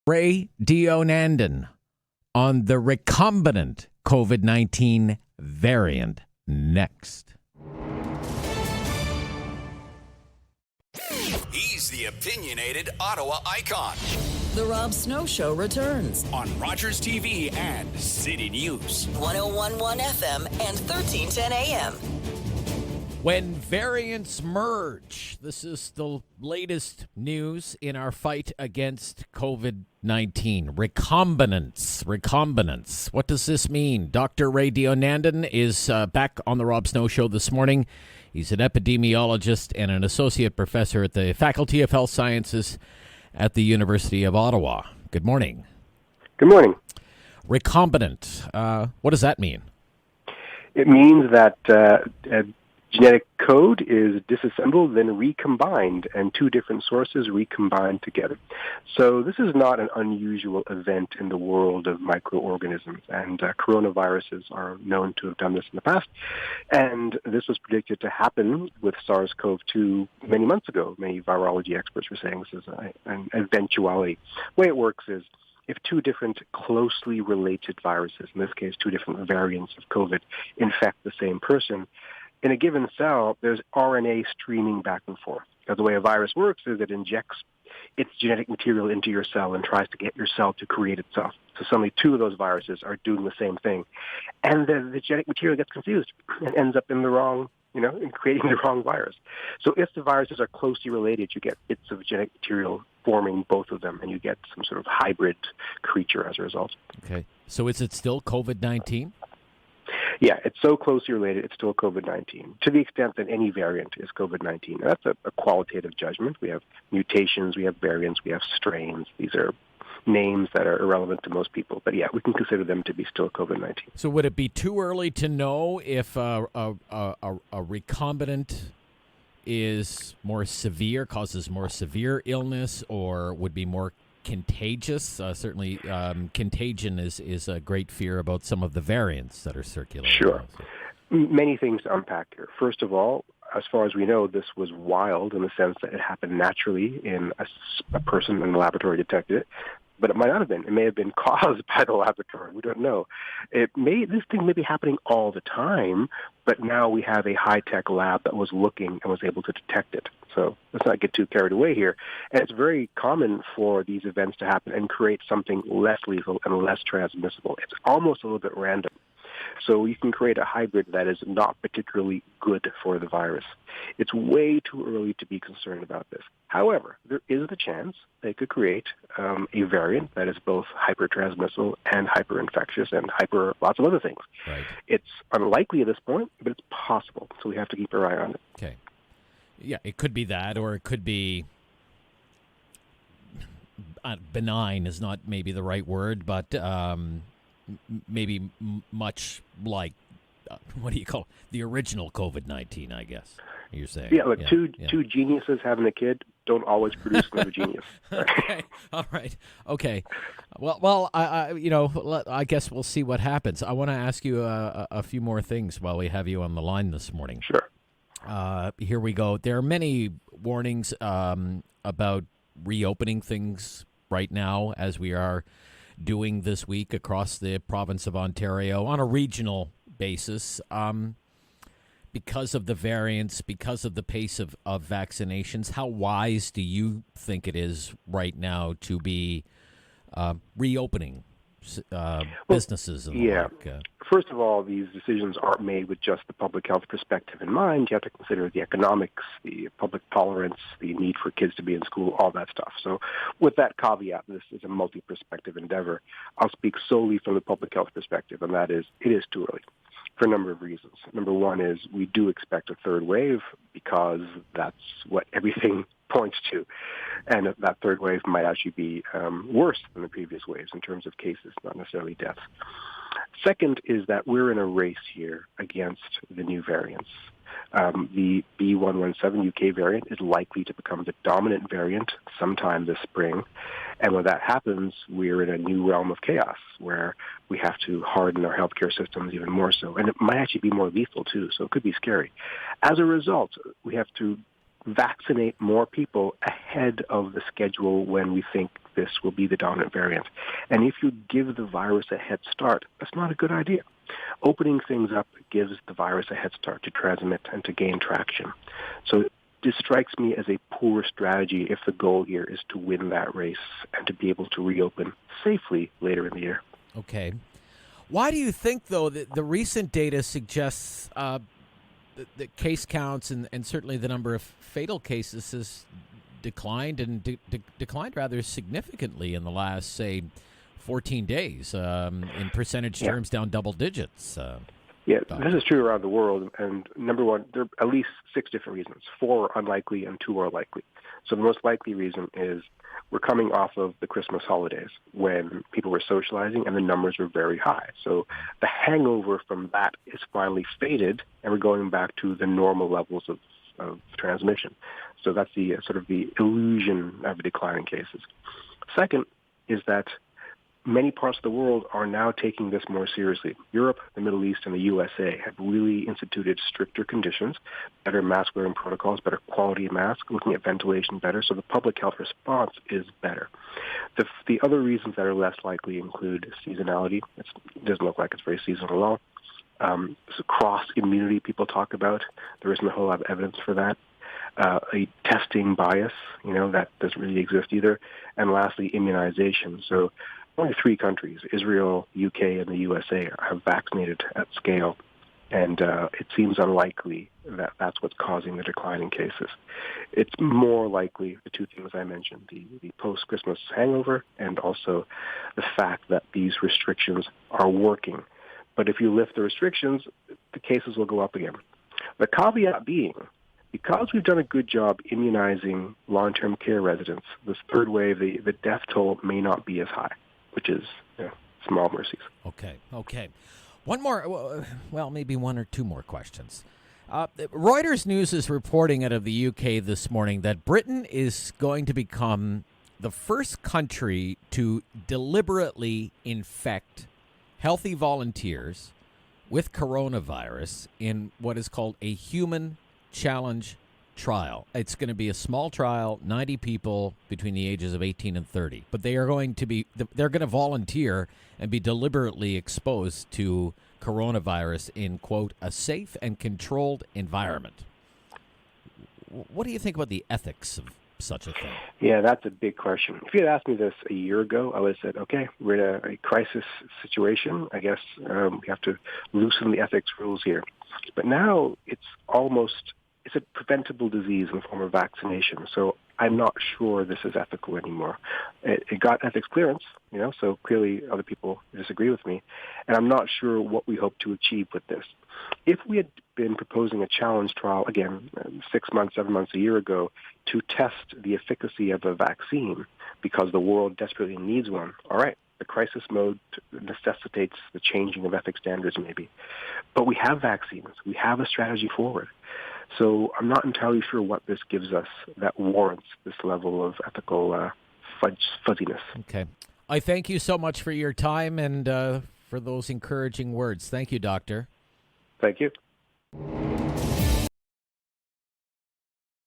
Raywat Deonandan on the recombinant COVID-19 variant next. He's the opinionated Ottawa icon. The Rob Snow Show returns On Rogers TV and City News. 101.1 FM and 1310 AM. When variants merge, this is the latest news in our fight against COVID-19. Recombinants. What does this mean? Dr. Raywat Deonandan is back on the Rob Snow Show this morning. He's an epidemiologist and an associate professor at the Faculty of Health Sciences at the University of Ottawa. Good morning. Good morning. Recombinant. What does that mean? It means that genetic code is disassembled, then recombined, and two different sources recombined together. So this is not an unusual event in the world of microorganisms, and coronaviruses are known to have done this in the past. And this was predicted to happen with SARS-CoV-2 many months ago. Many virology experts were saying this is an eventuality. The way it works is if two different closely related viruses, in this case two different variants of COVID, infect the same person, in a given cell, there's RNA streaming back and forth. Now, the way a virus works is it injects its genetic material into your cell and tries to get your cell to create itself. So suddenly two of those viruses are doing the same thing. And the genetic material gets confused and ends up in the wrong, in creating the wrong virus. So if the viruses are closely related, you get bits of genetic material forming both of them, and you get some sort of hybrid creature as a result. Okay. So is it still COVID-19? Yeah, it's so closely related, it's still COVID-19, to the extent that any variant is COVID-19. That's a qualitative judgment. We have mutations, we have variants, we have strains. These are names that are irrelevant to most people. But yeah, we can consider them to be still COVID-19. So would it be too early to know if a recombinant is more severe, causes more severe illness, or would be more contagious? Certainly, contagion is a great fear about some of the variants that are circulating. Sure. Many things to unpack here. First of all, as far as we know, this was wild in the sense that it happened naturally in a person in the laboratory detected it. But it might not have been. It may have been caused by the laboratory. We don't know. This thing may be happening all the time, but now we have a high-tech lab that was looking and was able to detect it. So let's not get too carried away here. And it's very common for these events to happen and create something less lethal and less transmissible. It's almost a little bit random. So you can create a hybrid that is not particularly good for the virus. It's way too early to be concerned about this. However, there is the chance they could create a variant that is both hyper-transmissible and hyper-infectious and lots of other things. Right. It's unlikely at this point, but it's possible. So we have to keep our eye on it. Okay. Yeah, it could be that, or it could be benign is not maybe the right word, but maybe much like, what do you call it? The original COVID-19, I guess you're saying. Yeah, look, two geniuses having a kid don't always produce another genius. Okay, all right, okay. Well, I guess we'll see what happens. I want to ask you a few more things while we have you on the line this morning. Sure. Here we go. There are many warnings about reopening things right now, as we are doing this week across the province of Ontario on a regional basis, because of the variants, because of the pace of vaccinations. How wise do you think it is right now to be reopening businesses? And First of all, these decisions aren't made with just the public health perspective in mind. You have to consider the economics, the public tolerance, the need for kids to be in school, all that stuff. So with that caveat, this is a multi-perspective endeavor. I'll speak solely from the public health perspective, and that is, it is too early for a number of reasons. Number one is we do expect a third wave because that's what everything points to. And that third wave might actually be worse than the previous waves in terms of cases, not necessarily deaths. Second is that we're in a race here against the new variants. The B.1.1.7 UK variant is likely to become the dominant variant sometime this spring. And when that happens, we're in a new realm of chaos where we have to harden our healthcare systems even more so. And it might actually be more lethal, too, so it could be scary. As a result, we have to vaccinate more people ahead of the schedule when we think this will be the dominant variant. And if you give the virus a head start, that's not a good idea. Opening things up gives the virus a head start to transmit and to gain traction. So this strikes me as a poor strategy if the goal here is to win that race and to be able to reopen safely later in the year. Okay. Why do you think, though, that the recent data suggests the case counts and certainly the number of fatal cases has declined and declined rather significantly in the last, say, 14 days, in percentage terms down double digits? This is true around the world. And number one, there are at least 6 different reasons. 4 are unlikely and 2 are likely. So the most likely reason is we're coming off of the Christmas holidays when people were socializing and the numbers were very high. So the hangover from that is finally faded, and we're going back to the normal levels of transmission. So that's the sort of the illusion of declining cases. Second is that many parts of the world are now taking this more seriously. Europe, the Middle East, and the USA have really instituted stricter conditions, better mask-wearing protocols, better quality of mask, looking at ventilation better, so the public health response is better. The other reasons that are less likely include seasonality. It doesn't look like it's very seasonal at all. So cross-immunity people talk about. There isn't a whole lot of evidence for that. A testing bias, that doesn't really exist either. And lastly, immunization. So only 3 countries, Israel, UK, and the USA, have vaccinated at scale. And it seems unlikely that that's what's causing the decline in cases. It's more likely the 2 things I mentioned, the post-Christmas hangover and also the fact that these restrictions are working. But if you lift the restrictions, the cases will go up again. The caveat being, because we've done a good job immunizing long-term care residents, this third wave, the death toll may not be as high, which is small mercies. Okay. One more, well, maybe 1 or 2 more questions. Reuters News is reporting out of the UK this morning that Britain is going to become the first country to deliberately infect healthy volunteers with coronavirus in what is called a human challenge trial. It's going to be a small trial, 90 people between the ages of 18 and 30. But they're going to volunteer and be deliberately exposed to coronavirus in, quote, a safe and controlled environment. What do you think about the ethics of such a thing? Yeah, that's a big question. If you had asked me this a year ago, I would have said, okay, we're in a crisis situation. I guess we have to loosen the ethics rules here. But now it's a preventable disease in the form of vaccination. So I'm not sure this is ethical anymore. It got ethics clearance, so clearly other people disagree with me. And I'm not sure what we hope to achieve with this. If we had been proposing a challenge trial, again, 6 months, 7 months, a year ago, to test the efficacy of a vaccine because the world desperately needs one, all right, the crisis mode necessitates the changing of ethics standards maybe. But we have vaccines. We have a strategy forward. So I'm not entirely sure what this gives us that warrants this level of ethical fuzziness. Okay. I thank you so much for your time and for those encouraging words. Thank you, Doctor. Thank you.